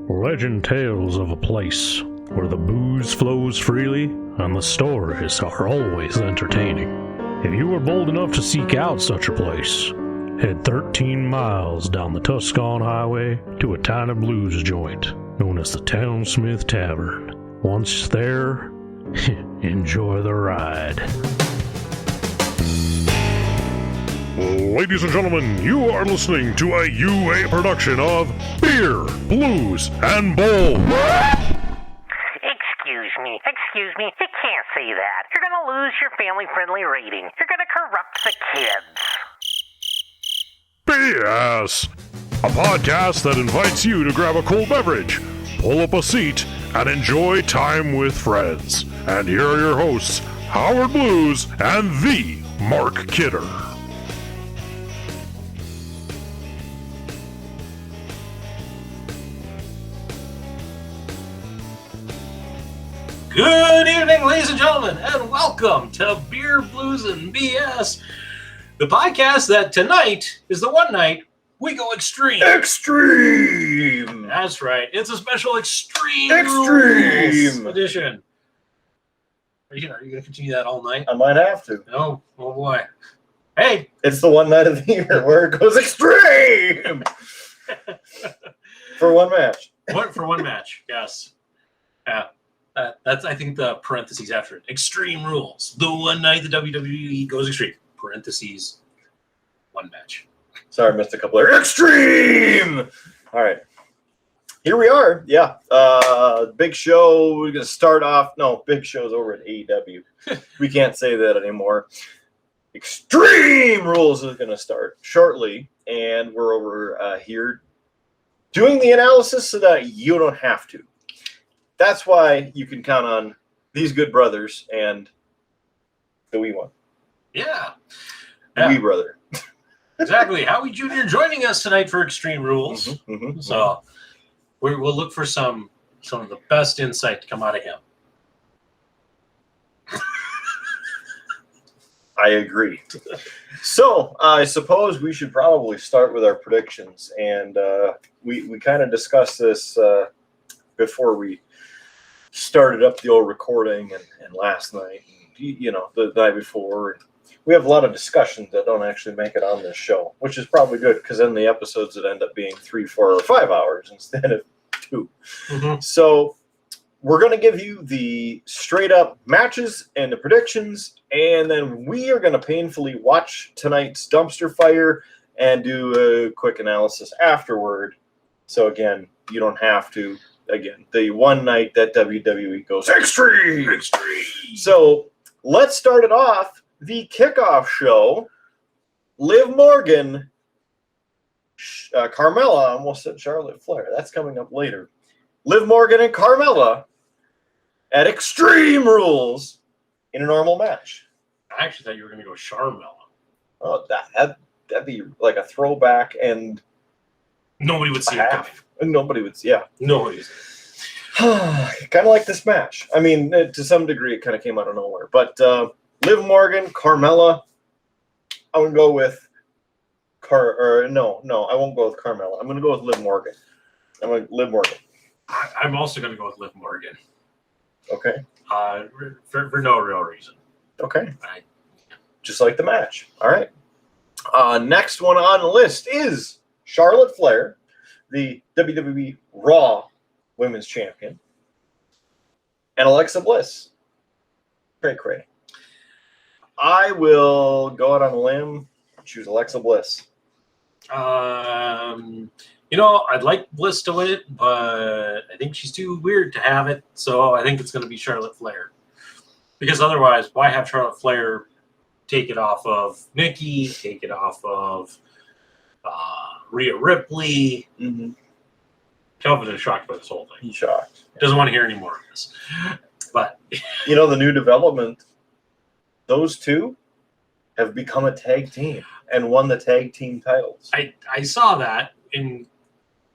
Legend tales of a place where the booze flows freely and the stories are always entertaining. If you are bold enough to seek out such a place, head 13 miles down the Tuscan Highway to a tiny blues joint known as the Townsmith Tavern. Once there, enjoy the ride. Ladies and gentlemen, you are listening to a UA production of Beer, Blues, and Bowl. Excuse me, you can't say that. You're gonna lose your family-friendly rating. You're gonna corrupt the kids. BS! A podcast that invites you to grab a cold beverage, pull up a seat, and enjoy time with friends. And here are your hosts, Howard Blues and the Mark Kidder. Good evening, ladies and gentlemen, and welcome to Beer, Blues, and BS, the podcast that tonight is the one night we go extreme. Extreme! That's right. It's a special extreme Extreme! edition. Are you going to continue that all night? I might have to. No? Oh, boy. Hey! It's the one night of the year where it goes extreme! For one match. For one match, yes. Yeah. That's, I think, the parentheses after it. Extreme rules. The one night the WWE goes extreme. Parentheses, one match. Sorry, I missed a couple there. Extreme! All right. Here we are. Yeah. Big show. We're going to start off. No, big show's over at AEW. We can't say that anymore. Extreme Rules is going to start shortly. And we're over here doing the analysis so that you don't have to. That's why you can count on these good brothers and the wee one. Yeah. The wee brother. Exactly. Howie Jr. joining us tonight for Extreme Rules. So we'll look for some of the best insight to come out of him. I agree. So I suppose we should probably start with our predictions. And we kind of discussed this before we started up the old recording and last night, and, the night before. We have a lot of discussions that don't actually make it on this show, which is probably good because then the episodes would end up being 3, 4, or 5 hours instead of 2. Mm-hmm. So we're going to give you the straight up matches and the predictions, and then we are going to painfully watch tonight's dumpster fire and do a quick analysis afterward. So again, you don't have to. Again, the one night that WWE goes extreme. So let's start it off. The kickoff show, Liv Morgan, Carmella, I almost said Charlotte Flair. That's coming up later. Liv Morgan and Carmella at Extreme Rules in a normal match. I actually thought you were going to go Charmella. Oh, that'd be like a throwback, and Nobody would see it coming. Nobody would see, yeah. Nobody would see Kind of like this match. I mean, to some degree, it kind of came out of nowhere. But Liv Morgan, Carmella, I'm going to go with no, I won't go with Carmella. I'm going to go with Liv Morgan. Liv Morgan. I'm also going to go with Liv Morgan. Okay. For no real reason. Okay. Just like the match. All right. Next one on the list is Charlotte Flair, the WWE Raw Women's Champion, and Alexa Bliss. Cray. I will go out on a limb and choose Alexa Bliss. I'd like Bliss to win it, but I think she's too weird to have it, so I think it's going to be Charlotte Flair. Because otherwise, why have Charlotte Flair take it off of Nikki, take it off of Rhea Ripley? Mm-hmm. Kelvin is shocked by this whole thing. He's shocked. Doesn't want to hear any more of this. But the new development, those two have become a tag team and won the tag team titles. I saw that in,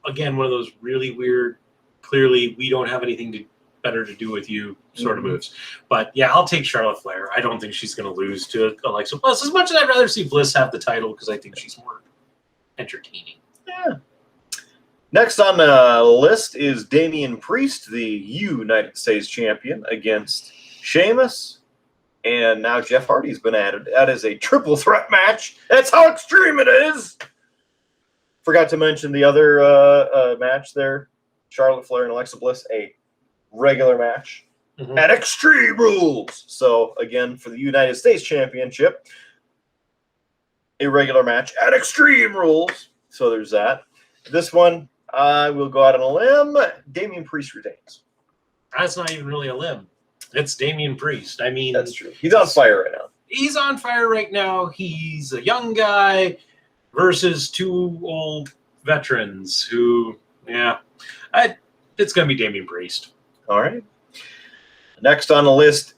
again, one of those really weird, clearly we don't have anything better to do with you sort of moves. But yeah, I'll take Charlotte Flair. I don't think she's going to lose to Alexa Bliss, as much as I'd rather see Bliss have the title because I think she's more entertaining. Yeah. Next on the list is Damian Priest, the United States champion, against Sheamus. And now Jeff Hardy's been added. That is a triple threat match. That's how extreme it is. Forgot to mention the other match there. Charlotte Flair and Alexa Bliss, a regular match at Extreme Rules. So, again, for the United States Championship, a regular match at Extreme Rules. So there's that. This one, I will go out on a limb. Damian Priest retains. That's not even really a limb. It's Damian Priest. I mean, That's true. He's on fire right now. He's on fire right now. He's a young guy versus two old veterans who, it's going to be Damian Priest. All right. Next on the list,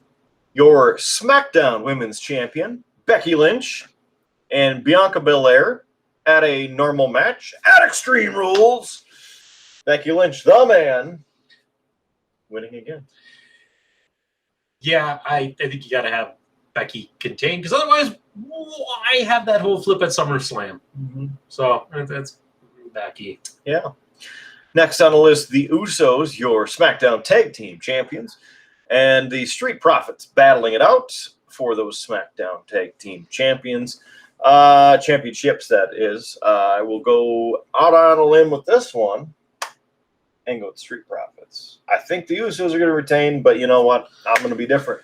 your SmackDown Women's Champion, Becky Lynch, and Bianca Belair at a normal match at Extreme Rules. Becky Lynch, the man, winning again. Yeah, I think you got to have Becky contained because otherwise, why have that whole flip at SummerSlam? So that's Becky. Yeah. Next on the list, the Usos, your SmackDown Tag Team Champions, and the Street Profits battling it out for those SmackDown Tag Team Champions. Championships, that is. I will go out on a limb with this one and go with Street Profits. I think the Usos are going to retain, but you know what? I'm going to be different.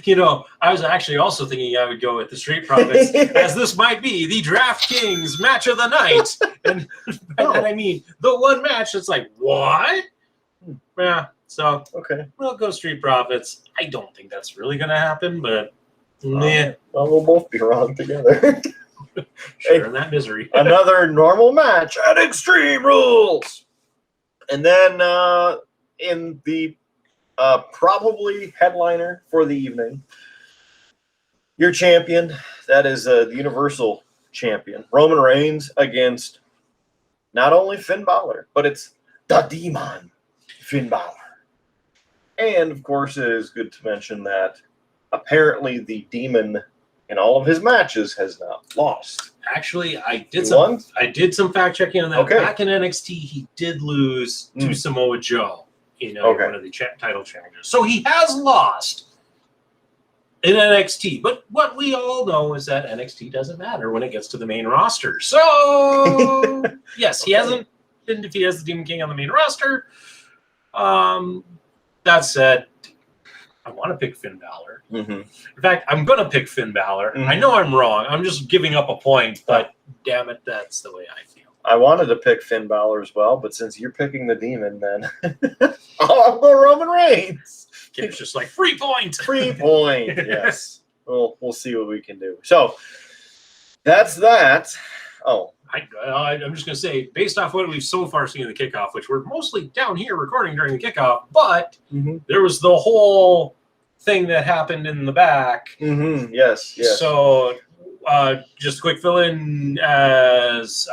You know, I was actually also thinking I would go with the Street Profits, as this might be the DraftKings match of the night. And by that I mean the one match that's like, what? Yeah, so Okay. we'll go Street Profits. I don't think that's really going to happen, but Well, we'll both be wrong together. share in that misery. Another normal match at Extreme Rules. And then in the probably headliner for the evening, your champion, that is the Universal Champion, Roman Reigns, against not only Finn Balor, but it's the Demon, Finn Balor. And, of course, it is good to mention that apparently the Demon in all of his matches has not lost. Actually, I He did some fact checking on that. Okay. Back in NXT, he did lose to Samoa Joe, Okay. one of the title challenges. So he has lost in NXT. But what we all know is that NXT doesn't matter when it gets to the main roster. So yes, he hasn't been defeated as the Demon King on the main roster. That said, I want to pick Finn Balor. In fact, I'm going to pick Finn Balor. I know I'm wrong. I'm just giving up a point, but damn it, that's the way I feel. I wanted to pick Finn Balor as well, but since you're picking the Demon, then I'll go Roman Reigns. It's just like free point. Free point. Yes. We'll see what we can do. So that's that. Oh, I'm just going to say, based off what we've so far seen in the kickoff, which we're mostly down here recording during the kickoff, but there was the whole thing that happened in the back. Yes. So just a quick fill-in as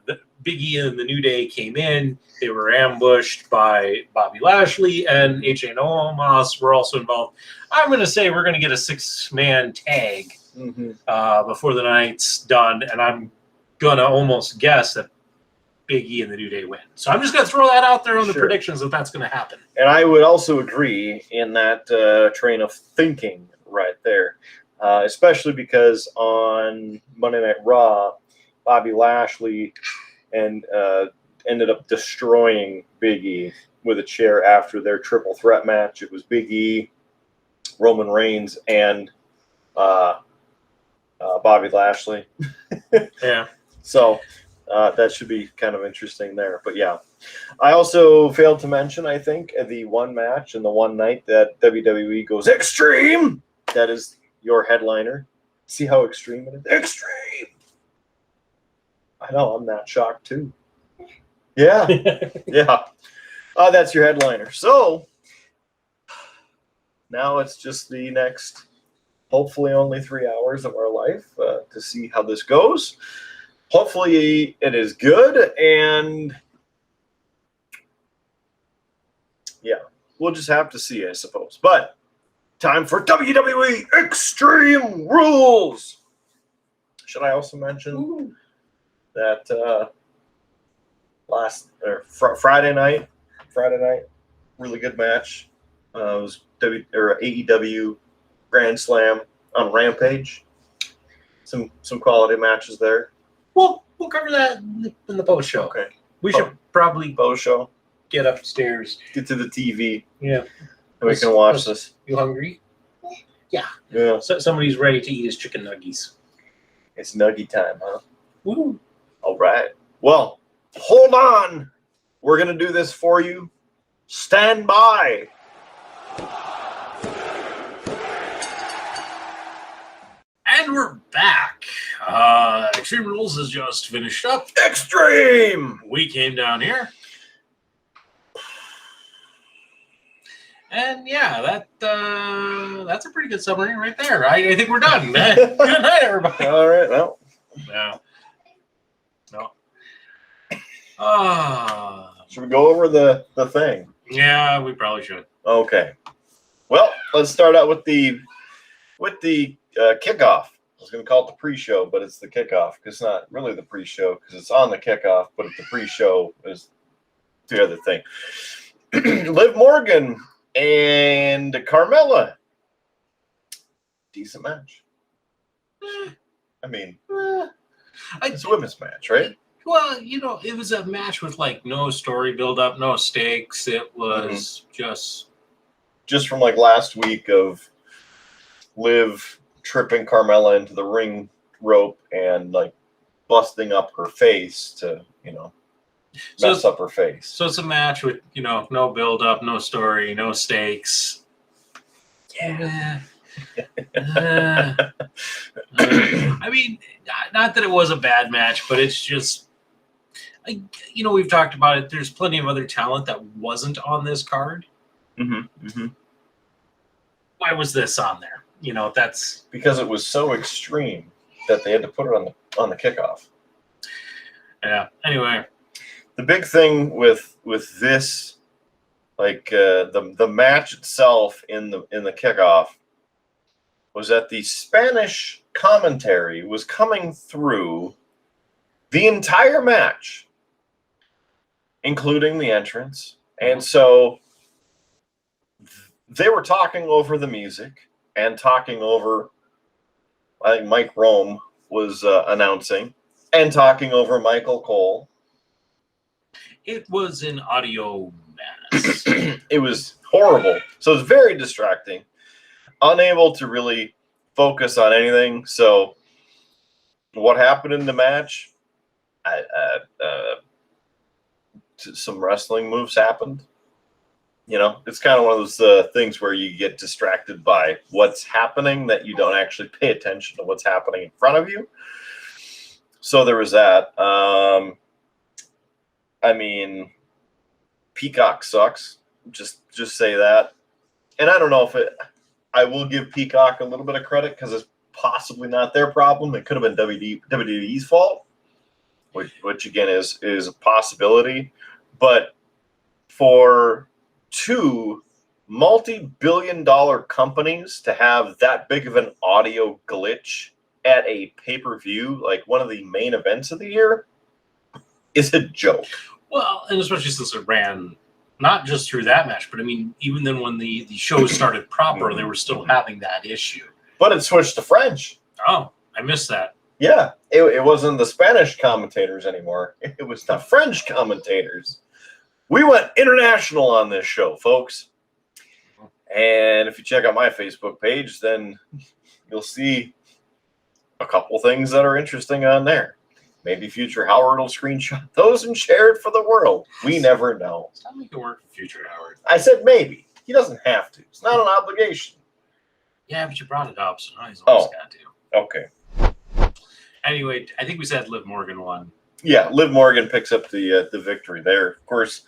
the Big E and the New Day came in. They were ambushed by Bobby Lashley, and AJ and Omos were also involved. I'm going to say we're going to get a 6-man tag before the night's done, and I'm going to almost guess that Big E and the New Day win. So I'm just going to throw that out there on the predictions that that's going to happen. And I would also agree in that train of thinking right there, especially because on Monday Night Raw, Bobby Lashley ended up destroying Big E with a chair after their triple threat match. It was Big E, Roman Reigns, and Bobby Lashley. Yeah. So that should be kind of interesting there. But yeah, I also failed to mention, I think, the one match and the one night that WWE goes extreme. That is your headliner. See how extreme it is? Extreme! I know, I'm not shocked too. Yeah. Yeah. That's your headliner. So now it's just the next, hopefully only 3 hours of our life to see how this goes. Hopefully it is good, and yeah, we'll just have to see, I suppose. But time for WWE Extreme Friday night. Really good match. It was AEW Grand Slam on Rampage. Some quality matches there. We'll cover that in the post show. Okay. We should probably Bow show. get upstairs. Get to the TV. Yeah. And we can watch this. You hungry? Yeah. Yeah. So somebody's ready to eat his chicken nuggies. It's nuggy time, huh? Woo. All right. Well, hold on. We're going to do this for you. Stand by. And we're back. Extreme Rules has just finished up. Extreme. We came down here. And yeah, that's a pretty good summary right there. I think we're done. Good night, everybody. All right. Well, No. should we go over the thing? Yeah, we probably should. Okay. Well, let's start out with the kickoff. I was going to call it the pre-show, but it's the kickoff because it's not really the pre-show because it's on the kickoff, but the pre-show is the other thing. Liv Morgan and Carmella. Decent match. I mean, it's a women's match, right? Well, it was a match with like no story build up, no stakes. It was just from like last week of Liv tripping Carmella into the ring rope and like busting up her face to, mess up her face. So it's a match with, no build up, no story, no stakes. Yeah. I mean, not that it was a bad match, but it's just, we've talked about it. There's plenty of other talent that wasn't on this card. Why was this on there? That's because it was so extreme that they had to put it on the kickoff. Yeah. Anyway, the big thing with this, like the match itself in the kickoff, was that the Spanish commentary was coming through the entire match, including the entrance, and so they were talking over the music and talking over, I think Mike Rome was announcing, and talking over Michael Cole. it was an audio mess. It was horrible. So it's very distracting. Unable to really focus on anything. So what happened in the match? Some wrestling moves happened. It's kind of one of those things where you get distracted by what's happening that you don't actually pay attention to what's happening in front of you. So there was that. I mean, Peacock sucks. Just say that. And I don't know if I will give Peacock a little bit of credit because it's possibly not their problem. It could have been WWE's fault, which again is a possibility. But for two multi-billion-dollar companies to have that big of an audio glitch at a pay-per-view, like one of the main events of the year, is a joke. Well, and especially since it ran not just through that match, but I mean, even then when the show started proper, they were still having that issue. But it switched to French. Oh, I missed that. Yeah, it wasn't the Spanish commentators anymore. It was the French commentators. We went international on this show, folks. And if you check out my Facebook page, then you'll see a couple things that are interesting on there. Maybe future Howard will screenshot those and share it for the world. We never know. Stop making work for future Howard. I said maybe. He doesn't have to. It's not an obligation. Yeah, but you brought it up, so now he's always got to. Okay. Anyway, I think we said Liv Morgan won. Yeah, Liv Morgan picks up the victory there. Of course,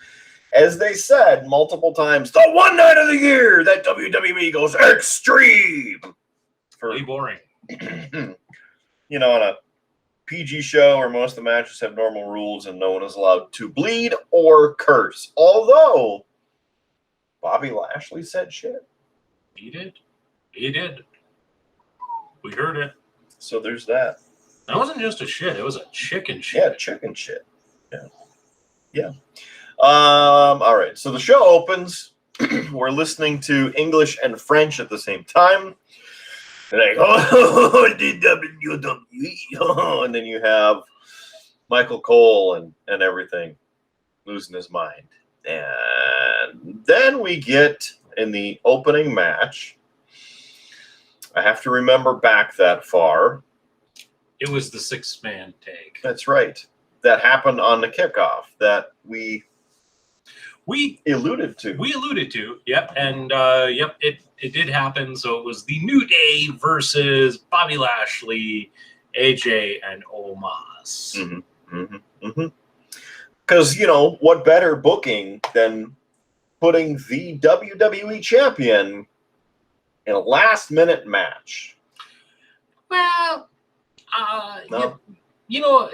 as they said multiple times, the one night of the year that WWE goes extreme. Really boring. On a PG show where most of the matches have normal rules and no one is allowed to bleed or curse. Although Bobby Lashley said shit. He did. We heard it. So there's that. That wasn't just a shit. It was a chicken shit. Yeah, chicken shit. Yeah. All right. So the show opens. We're listening to English and French at the same time. And like, oh, the WWE. Oh, and then you have Michael Cole and everything losing his mind. And then we get in the opening match. I have to remember back that far. It was the 6-man tag. That's right. That happened on the kickoff that we alluded to. We alluded to, yep, and yep, it did happen. So it was the New Day versus Bobby Lashley, AJ, and Omos. Because, you know, what better booking than putting the WWE champion in a last-minute match? Well, No? you know,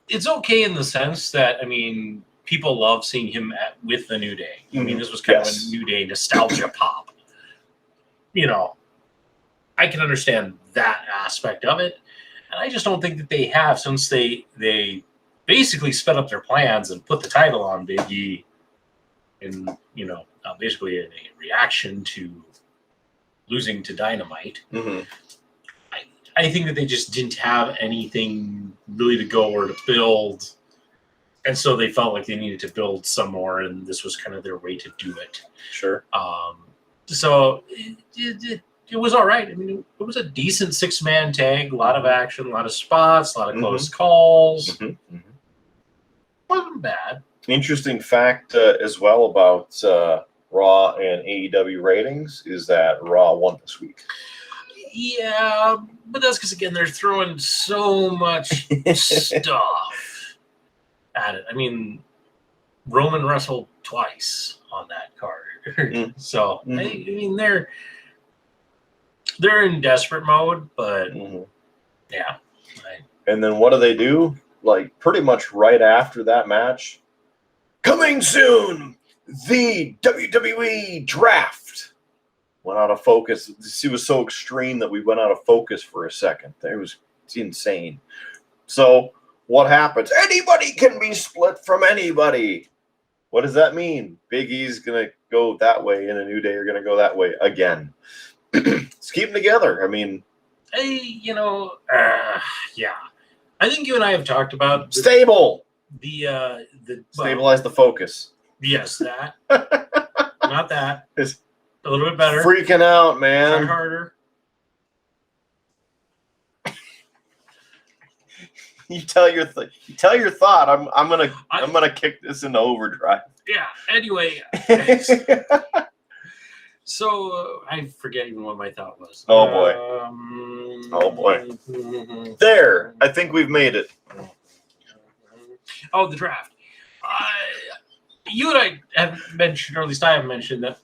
it's okay in the sense that, I mean, people love seeing him with the New Day. I mean, this was kind of a New Day nostalgia pop. You know, I can understand that aspect of it. And I just don't think that they have, since they basically sped up their plans and put the title on Big E in, you know, basically in a reaction to losing to Dynamite. I think that they just didn't have anything really to go or to build. And so they felt like they needed to build some more, and this was kind of their way to do it. Sure. So it was all right. I mean, it was a decent 6-man tag, a lot of action, a lot of spots, a lot of close calls. Wasn't bad. Interesting fact as well about Raw and AEW ratings is that Raw won this week. Yeah, but that's because, again, they're throwing so much stuff at it. I mean, Roman wrestled twice on that card. So, I mean, they're in desperate mode, but yeah. And then what do? Like, pretty much right after that match, coming soon, the WWE Draft. Went out of focus. It was so extreme that we went out of focus for a second. It's insane. So what happens? Anybody can be split from anybody. What does that mean? Big E's going to go that way and a New Day are going to go that way again. Let's keep them together. I mean, hey, you know, yeah. I think you and I have talked about stable. Stabilize the focus. Yes, that. Not that. It's a little bit better. Freaking out, man. Try harder. You tell your thought. I'm gonna kick this into overdrive. Yeah. Anyway. So I forget even what my thought was. Oh boy. There. I think we've made it. Oh, the draft. You and I have mentioned, or at least I have mentioned, that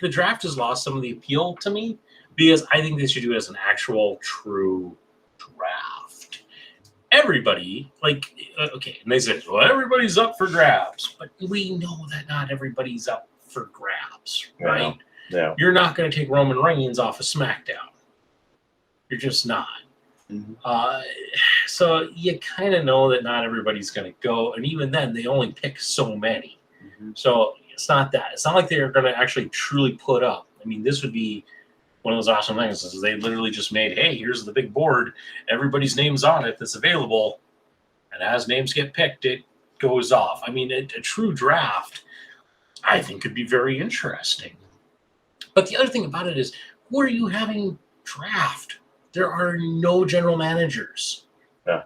the draft has lost some of the appeal to me because I think they should do it as an actual true draft. Everybody, okay, and they say, well, everybody's up for grabs, but we know that not everybody's up for grabs, right? Yeah. You're not going to take Roman Reigns off of SmackDown. You're just not. So you kind of know that not everybody's going to go, and even then, they only pick so many. So it's not that. It's not like they're going to actually truly put up. I mean, this would be one of those awesome things. Is they literally just made, hey, here's the big board. Everybody's name's on it that's available, and as names get picked, it goes off. I mean, a true draft, I think, could be very interesting. But the other thing about it is, who are you having draft? There are no general managers. Yeah.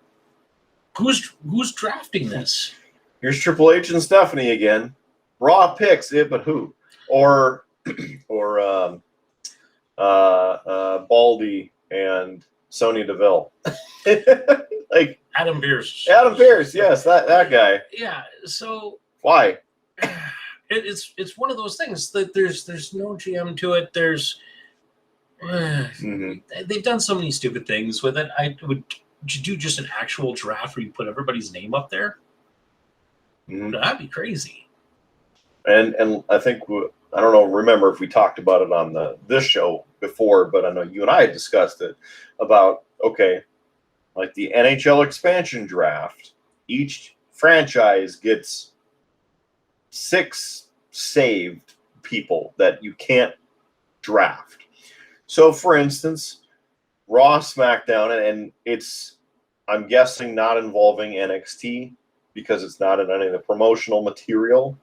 Who's drafting this? Here's Triple H and Stephanie again. Raw picks it, but who? Or Baldy and Sonya Deville. Like Adam Pearce. Adam Pearce, yes, that guy. Yeah. So why? It's one of those things that there's no GM to it. There's they've done so many stupid things with it. Would you do just an actual draft where you put everybody's name up there? That'd be crazy. And I think I don't know. Remember if we talked about it on this show before, but I know you and I had discussed it about like the NHL expansion draft. Each franchise gets 6 saved people that you can't draft. So, for instance, Raw, SmackDown, and it's, I'm guessing, not involving NXT because it's not in any of the promotional material,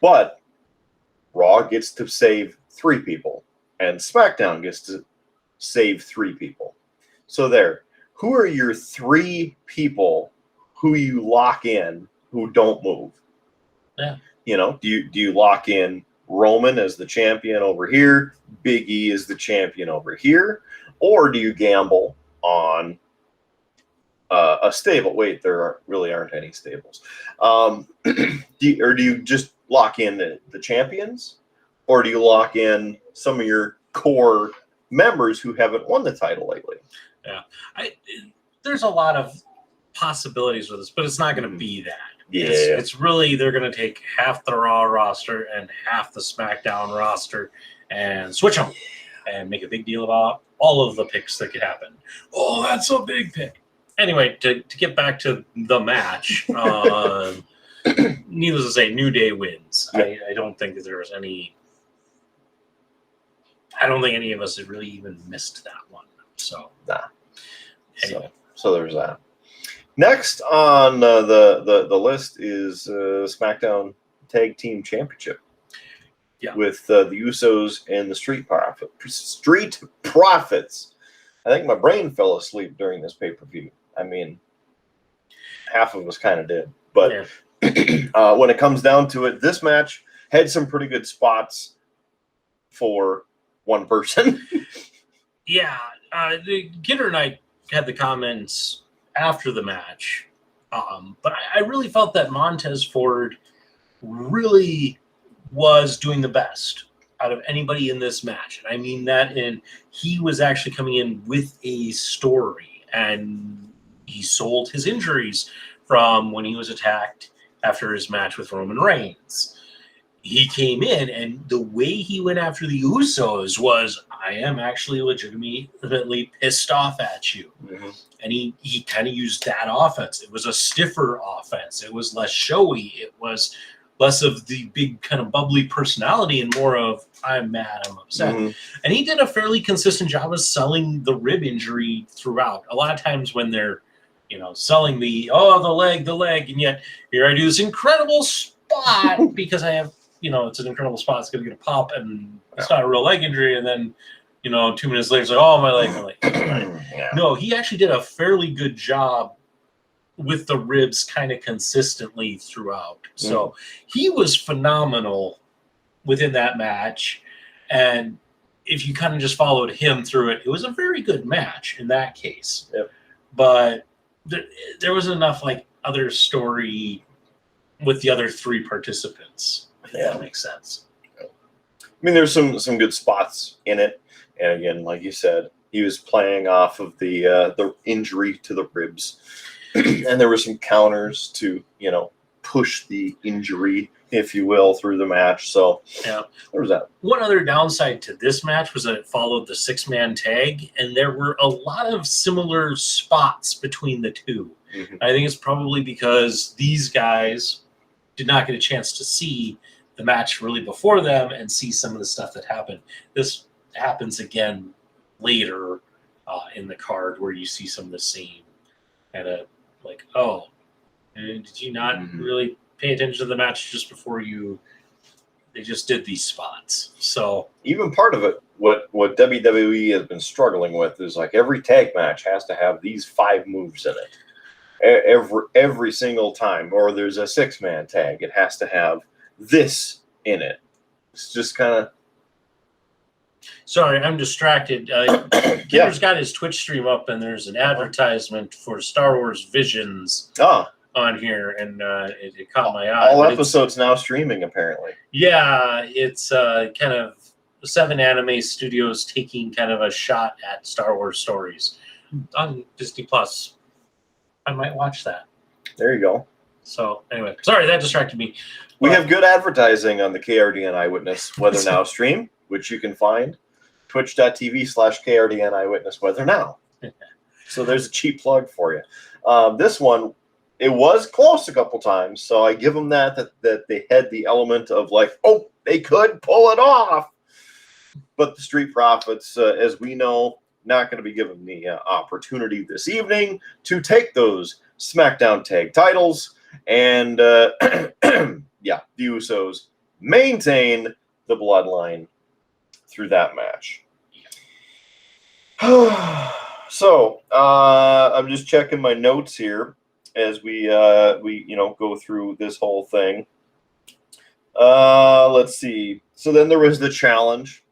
but Raw gets to save 3 people, and SmackDown gets to save 3 people. So there. Who are your 3 people who you lock in who don't move? Yeah. You know, do you lock in Roman as the champion over here, Big E as the champion over here, or do you gamble on a stable? Wait, there really aren't any stables. Do you just lock in the champions, or do you lock in some of your core members who haven't won the title lately? Yeah, there's a lot of possibilities with this, but it's not going to be that. Yeah. It's really, they're going to take half the Raw roster and half the SmackDown roster and switch them and make a big deal about all of the picks that could happen. Oh, that's a big pick. Anyway, to get back to the match, needless to say, New Day wins. I don't think that there was any. I don't think any of us had really even missed that one. So, Nah. Anyway. So there's that. Next on the list is SmackDown Tag Team Championship. Yeah. With the Usos and the Street Profits. I think my brain fell asleep during this pay-per-view. I mean, half of us kind of did. But when it comes down to it, this match had some pretty good spots for one person. Yeah. Gitter and I had the comments after the match, but I really felt that Montez Ford really was doing the best out of anybody in this match. And I mean that he was actually coming in with a story, and he sold his injuries from when he was attacked after his match with Roman Reigns. He came in, and the way he went after the Usos was, I am actually legitimately pissed off at you. Mm-hmm. And he kind of used that offense. It was a stiffer offense. It was less showy. It was less of the big kind of bubbly personality and more of, I'm mad, I'm upset. Mm-hmm. And he did a fairly consistent job of selling the rib injury throughout. A lot of times when they're, selling the leg, and yet here I do this incredible spot because I have, it's an incredible spot. It's going to get a pop, and it's not a real leg injury. And then, 2 minutes later, it's like, oh, my leg. Yeah. No, he actually did a fairly good job with the ribs kind of consistently throughout. So he was phenomenal within that match. And if you kind of just followed him through it, it was a very good match in that case. Yep. But there wasn't enough other story with the other 3 participants. If that makes sense. I mean, there's some good spots in it, and again, like you said, he was playing off of the injury to the ribs, and there were some counters to push the injury, if you will, through the match. So yeah, there was that. One other downside to this match was that it followed the 6-man tag, and there were a lot of similar spots between the two. Mm-hmm. I think it's probably because these guys did not get a chance to see the match really before them and see some of the stuff that happened. This happens again later in the card where you see some of the same kind of did you not really pay attention to the match just before they just did these spots? So even part of it, what WWE has been struggling with is every tag match has to have these 5 moves in it. Every single time, or there's a 6-man tag, it has to have this in it. It's just kind of. Sorry, I'm distracted. Gitter's got his Twitch stream up, and there's an advertisement for Star Wars Visions on here, and it caught my eye. All episodes now streaming, apparently. Yeah, it's kind of 7 anime studios taking kind of a shot at Star Wars stories on Disney Plus. I might watch that. There you go. So anyway, sorry, that distracted me. We have good advertising on the KRDN Eyewitness Weather Now stream, which you can find twitch.tv/KRDN Eyewitness Weather Now. So there's a cheap plug for you. This one, it was close a couple times, so I give them that they had the element of like, oh, they could pull it off. But the Street Profits, as we know, not going to be given the opportunity this evening to take those SmackDown tag titles. And yeah, the Usos maintain the bloodline through that match. So I'm just checking my notes here as we go through this whole thing. Let's see. So then there was the challenge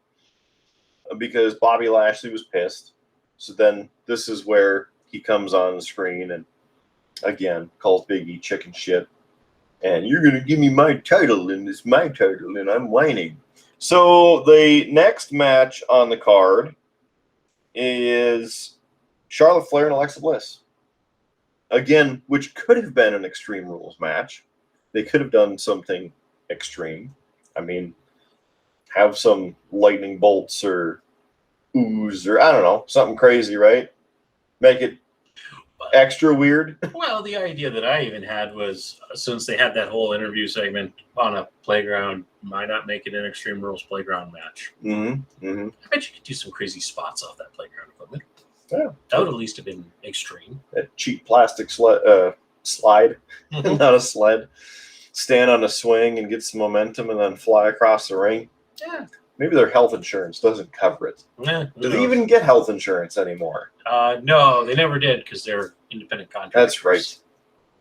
because Bobby Lashley was pissed. So then this is where he comes on the screen and again calls Big E chicken shit. And you're going to give me my title, and it's my title, and I'm whining. So the next match on the card is Charlotte Flair and Alexa Bliss. Again, which could have been an Extreme Rules match. They could have done something extreme. I mean, have some lightning bolts or ooze or I don't know, something crazy, right? Make it extra weird. Well, the idea that I even had was since they had that whole interview segment on a playground, why not make it an Extreme Rules playground match? Mm-hmm. Mm-hmm. I bet you could do some crazy spots off that playground equipment. Yeah. That would at least have been extreme. That cheap plastic slide, Mhm. not a sled. Stand on a swing and get some momentum and then fly across the ring. Yeah. Maybe their health insurance doesn't cover it. Yeah, Do they even get health insurance anymore? No, they never did because they're independent contractors. That's right.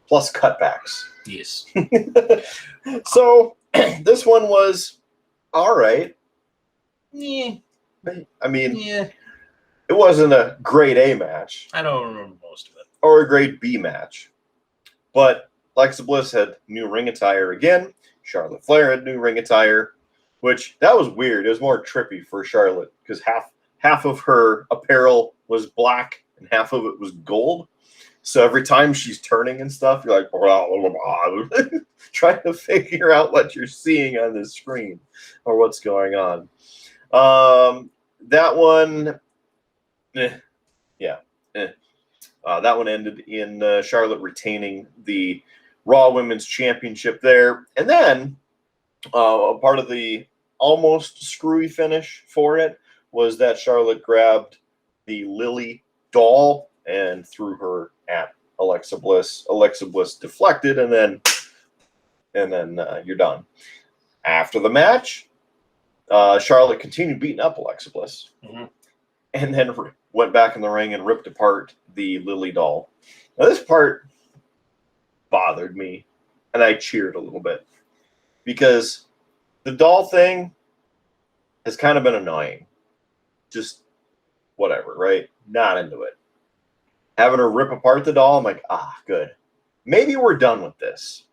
Plus cutbacks. Yes. So this one was all right. Yeah. I mean, Yeah. it wasn't a grade A match I don't remember most of it. or a grade B match. But Alexa Bliss had new ring attire again. Charlotte Flair had new ring attire, which that was weird. It was more trippy for Charlotte because half of her apparel was black and half of it was gold. So every time she's turning and stuff, you're like, blah, blah, blah, trying to figure out what you're seeing on the screen or what's going on. That one, that one ended in Charlotte retaining the Raw Women's Championship there. And then a part of the almost screwy finish for it was that Charlotte grabbed the Lily doll and threw her at Alexa Bliss. Alexa Bliss deflected, and then you're done. After the match, Charlotte continued beating up Alexa Bliss, and then went back in the ring and ripped apart the Lily doll. Now this part bothered me, and I cheered a little bit because the doll thing has kind of been annoying. Just whatever, right? Not into it. Having her rip apart the doll, I'm like, good. Maybe we're done with this.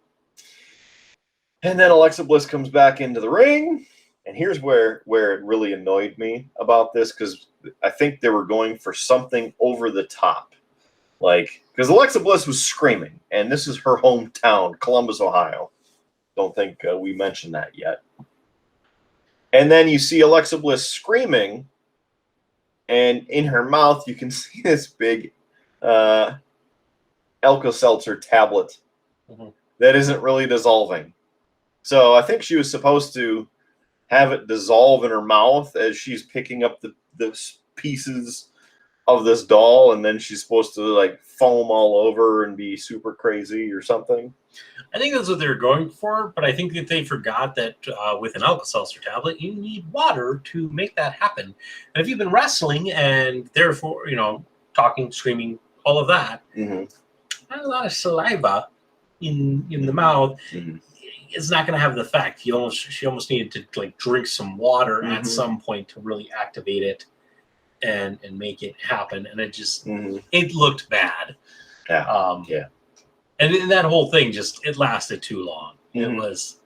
And then Alexa Bliss comes back into the ring, and here's where it really annoyed me about this, because I think they were going for something over the top. Like, because Alexa Bliss was screaming, and this is her hometown, Columbus, Ohio. Don't think we mentioned that yet. And then you see Alexa Bliss screaming, and in her mouth you can see this big Alka-Seltzer tablet that isn't really dissolving. So I think she was supposed to have it dissolve in her mouth as she's picking up the pieces of this doll, and then she's supposed to like foam all over and be super crazy or something. I think that's what they were going for, but I think that they forgot that with an Alka-Seltzer tablet, you need water to make that happen. And if you've been wrestling and therefore, talking, screaming, all of that, not a lot of saliva in the mouth, it's not going to have the effect. She almost needed to like drink some water at some point to really activate it and make it happen. And it just it looked bad. Yeah. And then that whole thing it lasted too long. It was,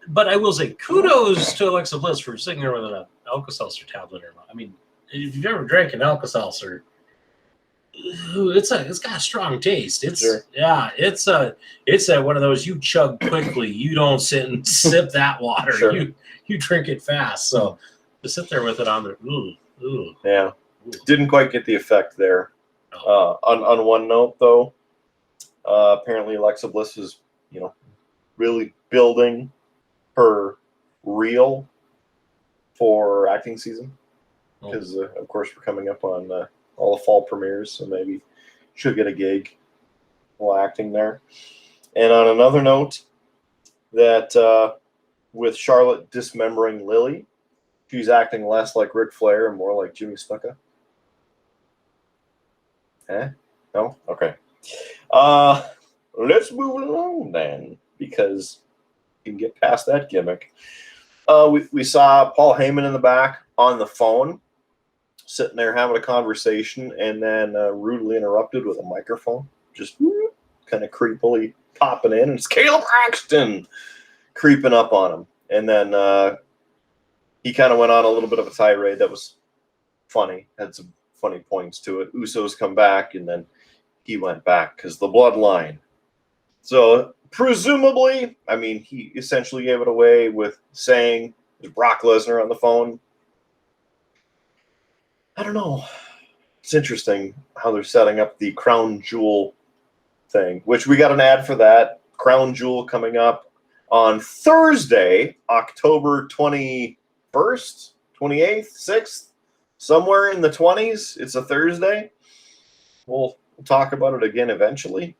but I will say kudos to Alexa Bliss for sitting there with an Alka-Seltzer tablet. I mean, if you've ever drank an Alka-Seltzer, it's got a strong taste. It's one of those you chug quickly. You don't sit and sip that water. Sure. You drink it fast. So to sit there with it on there, didn't quite get the effect there. On one note though, Apparently, Alexa Bliss is, really building her reel for acting season because, of course, we're coming up on all the fall premieres, so maybe she'll get a gig while acting there. And on another note, that with Charlotte dismembering Lily, she's acting less like Ric Flair and more like Jimmy Snuka. No? Okay. Let's move along then, because you can get past that gimmick. We saw Paul Heyman in the back on the phone, sitting there having a conversation, and then rudely interrupted with a microphone, just kind of creepily popping in, and it's Caleb Braxton creeping up on him. And then he kind of went on a little bit of a tirade that was funny, had some funny points to it. Usos come back, and then he went back because the bloodline. So presumably, I mean, he essentially gave it away with saying Brock Lesnar on the phone. I don't know. It's interesting how they're setting up the Crown Jewel thing, which we got an ad for that. Crown Jewel coming up on Thursday, October 21st, 28th, 6th, somewhere in the 20s. It's a Thursday. We'll talk about it again eventually.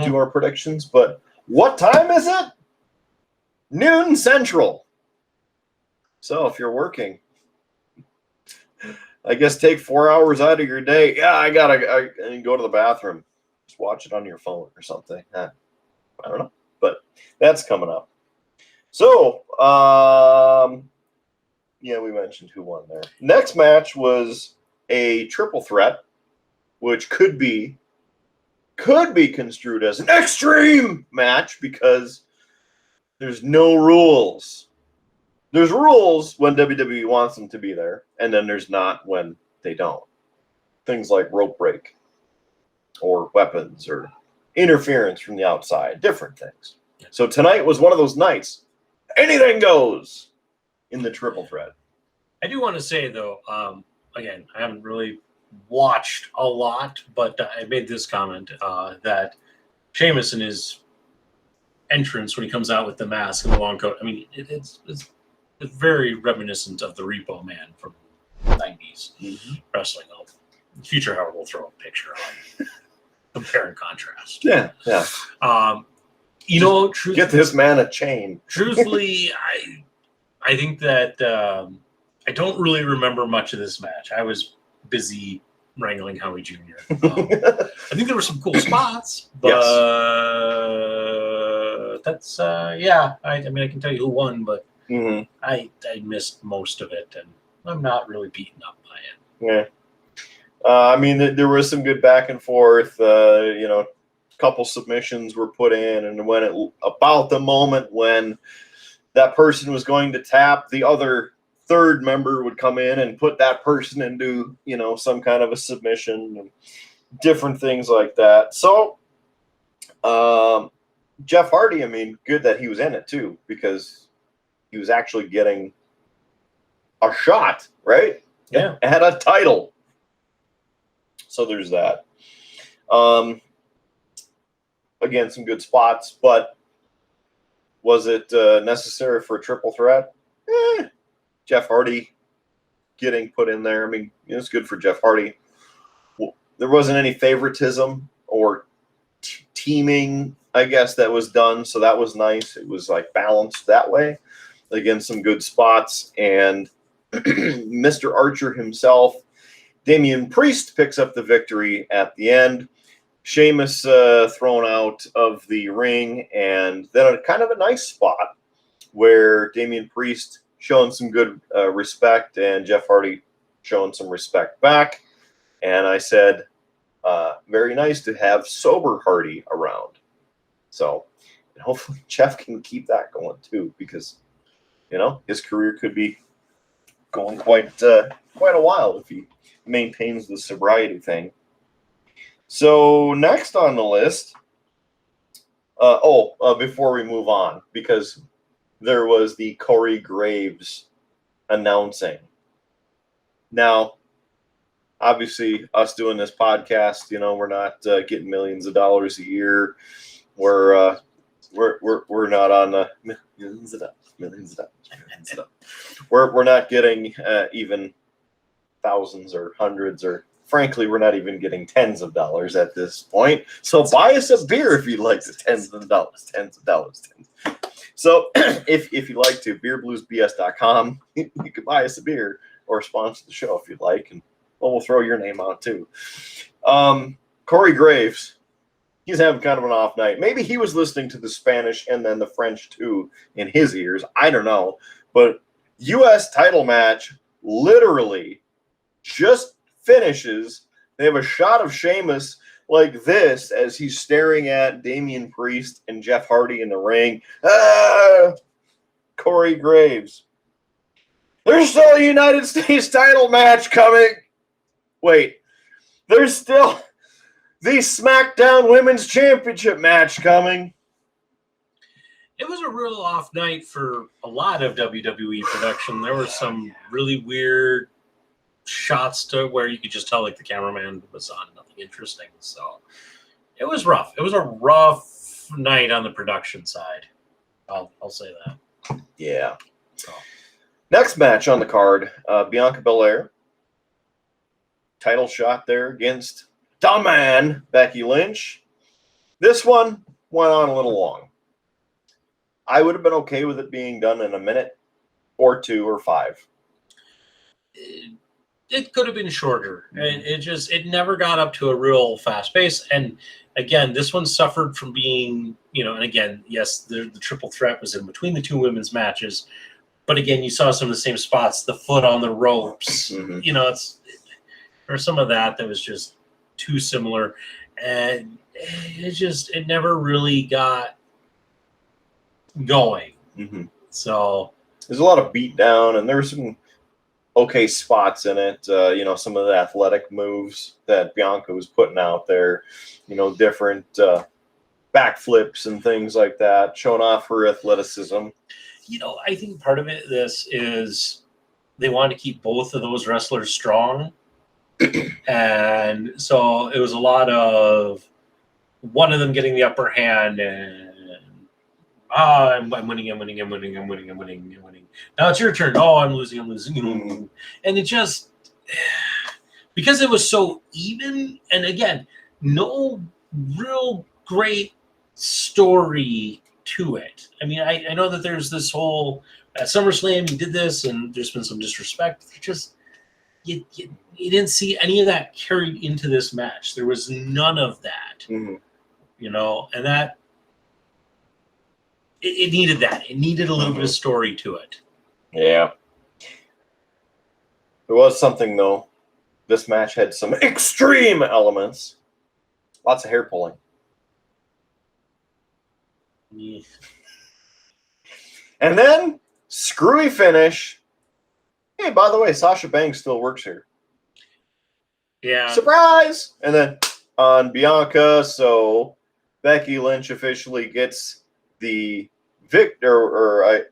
Do our predictions, but what time is it? Noon Central. So if you're working, I guess take 4 hours out of your day. Yeah, I go to the bathroom. Just watch it on your phone or something. I don't know, but that's coming up. So, yeah, we mentioned who won there. Next match was a triple threat, which could be construed as an extreme match because there's no rules. There's rules when WWE wants them to be there, and then there's not when they don't. Things like rope break or weapons or interference from the outside, different things. So tonight was one of those nights. Anything goes in the triple threat. I do want to say, though, again, I haven't really watched a lot, but I made this comment that Sheamus in his entrance when he comes out with the mask and the long coat, I mean, it's very reminiscent of the Repo Man from the 90s wrestling. Future Howard will throw a picture on. Compare and contrast. Yeah. Get this man a chain. Truthfully, I think that I don't really remember much of this match. I was busy wrangling Howie Jr. I think there were some cool spots, but that's I mean, I can tell you who won, but I missed most of it, and I'm not really beaten up by it. Yeah. I mean, there was some good back and forth. A couple submissions were put in, and when about the moment when that person was going to tap, the other third member would come in and put that person into, some kind of a submission and different things like that. So, Jeff Hardy, I mean, good that he was in it too, because he was actually getting a shot, right? Yeah. At a title. So there's that. Again, some good spots, but was it necessary for a triple threat? Jeff Hardy getting put in there. I mean, it's good for Jeff Hardy. Well, there wasn't any favoritism or teaming, I guess, that was done, so that was nice. It was like balanced that way. Again, some good spots, and Mr. Archer himself, Damian Priest, picks up the victory at the end. Sheamus thrown out of the ring, and then a kind of a nice spot where Damian Priest showing some good respect and Jeff Hardy showing some respect back. And I said, very nice to have sober Hardy around. So hopefully Jeff can keep that going too, because, his career could be going quite a while if he maintains the sobriety thing. So next on the list, before we move on, because there was the Corey Graves announcing. Now, obviously, us doing this podcast, we're not getting millions of dollars a year. We're not on millions of dollars. We're not getting even thousands or hundreds, or frankly, we're not even getting tens of dollars at this point. So buy us a beer if you'd like to. Tens of dollars. So if you'd like to, beerbluesbs.com, you can buy us a beer or sponsor the show if you'd like, and we'll throw your name out too. Corey Graves, he's having kind of an off night. Maybe he was listening to the Spanish and then the French too in his ears. I don't know. But U.S. title match literally just finishes. They have a shot of Sheamus like this as he's staring at Damian Priest and Jeff Hardy in the ring. Corey Graves. There's still a United States title match coming. Wait, there's still the SmackDown Women's Championship match coming. It was a real off night for a lot of WWE production. There were some really weird shots to where you could just tell like the cameraman was on nothing interesting. So it was rough. It was a rough night on the production side. I'll say that. Yeah. So. Next match on the card, Bianca Belair. Title shot there against the man, Becky Lynch. This one went on a little long. I would have been okay with it being done in a minute or 2 or 5. It could have been shorter. It never got up to a real fast pace. And again, this one suffered from being, and again, yes, the triple threat was in between the two women's matches. But again, you saw some of the same spots, the foot on the ropes. Or some of that was just too similar. And it never really got going. Mm-hmm. So there's a lot of beat down, and there's some okay spots in it. Some of the athletic moves that Bianca was putting out there, different backflips and things like that, showing off her athleticism. I think part of this is they wanted to keep both of those wrestlers strong. And so it was a lot of one of them getting the upper hand and I'm winning. Now it's your turn. Oh, I'm losing. And it just, because it was so even, and again, no real great story to it. I mean, I know that there's this whole, at SummerSlam, you did this, and there's been some disrespect. You didn't see any of that carried into this match. There was none of that, and that, it needed that. It needed a little bit of story to it. Yeah. There was something, though. This match had some extreme elements. Lots of hair pulling. Yeah. And then, screwy finish. Hey, by the way, Sasha Banks still works here. Yeah. Surprise! And then on Bianca, so Becky Lynch officially gets the victor,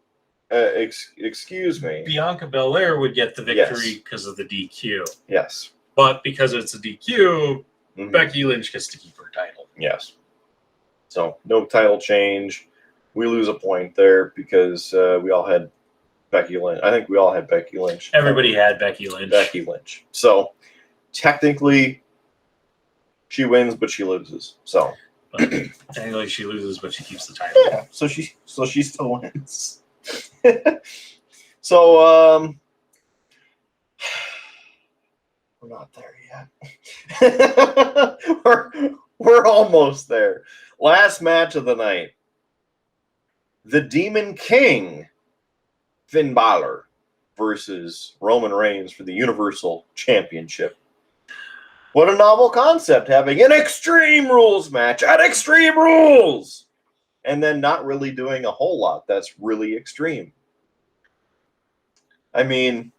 excuse me. Bianca Belair would get the victory because of the DQ. Yes. But because it's a DQ, Becky Lynch gets to keep her title. Yes. So no title change. We lose a point there because we all had Becky Lynch. I think we all had Becky Lynch. Everybody had Becky Lynch. So technically, she wins, but she loses. So technically, she loses, but she keeps the title. Yeah. So she still wins. So we're not there yet. we're almost there. Last match of the night. The Demon King, Finn Balor, versus Roman Reigns for the Universal Championship. What a novel concept, having an Extreme Rules match at Extreme Rules! And then not really doing a whole lot that's really extreme. I mean,